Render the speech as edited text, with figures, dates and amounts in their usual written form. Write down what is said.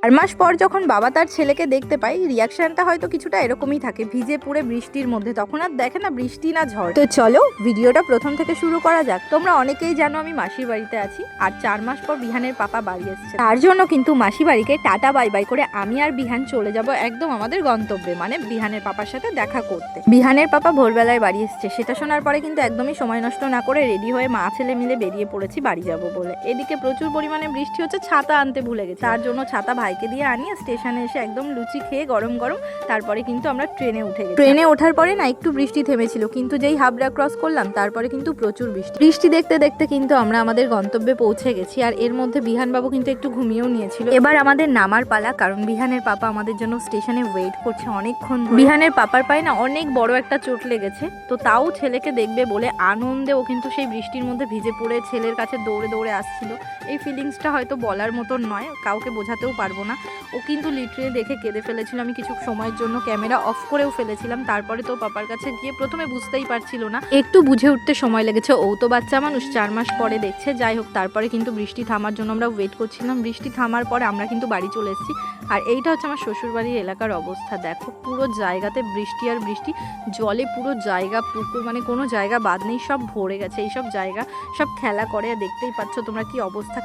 4 মাস পর যখন বাবা তার ছেলেকে দেখতে পায়, রিয়াকশনটা হয়তো কিছুটা এরকমই থাকে, ভিজে পুরে বৃষ্টির মধ্যে। তখন আর দেখে না বৃষ্টি না ঝড়। তো চলো ভিডিওটা প্রথম থেকে শুরু করা যাক। তোমরা অনেকেই জানো আমি মাসির বাড়িতে আছি, আর 4 মাস পর বিহানের পাপা বাড়ি এসেছে। তার জন্য কিন্তু মাসি বাড়িকে টাটা বাই বাই করে আমি আর বিহান চলে যাব একদম আমাদের গন্তব্যে, মানে বিহানের পাপার সাথে দেখা করতে। বিহানের পাপা ভোরবেলায় বাড়ি এসেছে, সেটা শোনার পরে কিন্তু একদমই সময় নষ্ট না করে রেডি হয়ে মা ছেলে মিলে বেরিয়ে পড়েছি বাড়ি যাব বলে। এদিকে প্রচুর পরিমাণে বৃষ্টি হচ্ছে, ছাতা আনতে ভুলে গেছি। তার জন্য ছাতা ভাইকে দিয়ে আনিয়ে স্টেশনে এসে একদম লুচি খেয়ে গরম গরম তারপরে কিন্তু আমরা ট্রেনে উঠে গেছি। ট্রেনে ওঠার পরে না একটু বৃষ্টি থেমেছিল, কিন্তু যেই হাবড়া ক্রস করলাম তারপরে কিন্তু প্রচুর বৃষ্টি দেখতে দেখতে কিন্তু আমরা আমাদের গন্তব্যে পৌঁছে গেছি। আর এর মধ্যে বিহান বাবু কিন্তু একটু ঘুমিয়েও নিয়েছিল। এবার আমাদের নামার পালা, কারণ বিহানের পাপা আমাদের জন্য স্টেশনে ওয়েট করছে অনেকক্ষণ। বিহানের পাপার পায়ে না অনেক বড় একটা চোট লেগেছে, তো তাও ছেলেকে দেখবে বলে আনন্দে ও কিন্তু সেই বৃষ্টির মধ্যে ভিজে পড়ে ছেলের কাছে দৌড়ে দৌড়ে আসছিল। এই ফিলিংসটা হয়তো বলার মতন নয়, কাউকে বোঝাতেও পারবো না। ও কিন্তু লিটারেলি দেখে কেঁদে ফেলেছিল। আমি কিছু সময়ের জন্য ক্যামেরা অফ করেও ফেলেছিলাম। তারপরে তো পাপার কাছে গিয়ে প্রথমে বুঝতেই পারছিল না, একটু বুঝে উঠতে সময় লেগেছে। ও তো বাচ্চা মানুষ, 4 মাস পরে দেখছে। যাই হোক, তারপরে কিন্তু বৃষ্টি থামার জন্য আমরা ওয়েট করছিলাম। বৃষ্টি থামার পরে আমরা কিন্তু বাড়ি চলে এসেছি। আর এইটা হচ্ছে আমার শ্বশুরবাড়ির এলাকার অবস্থা। দেখো পুরো জায়গাতে বৃষ্টি আর বৃষ্টি, জলে পুরো জায়গা পুকুর, মানে কোনো জায়গা বাদ নেই, সব ভরে গেছে। এইসব জায়গা সব খেলা করে, দেখতেই পাচ্ছ তোমরা কি অবস্থা।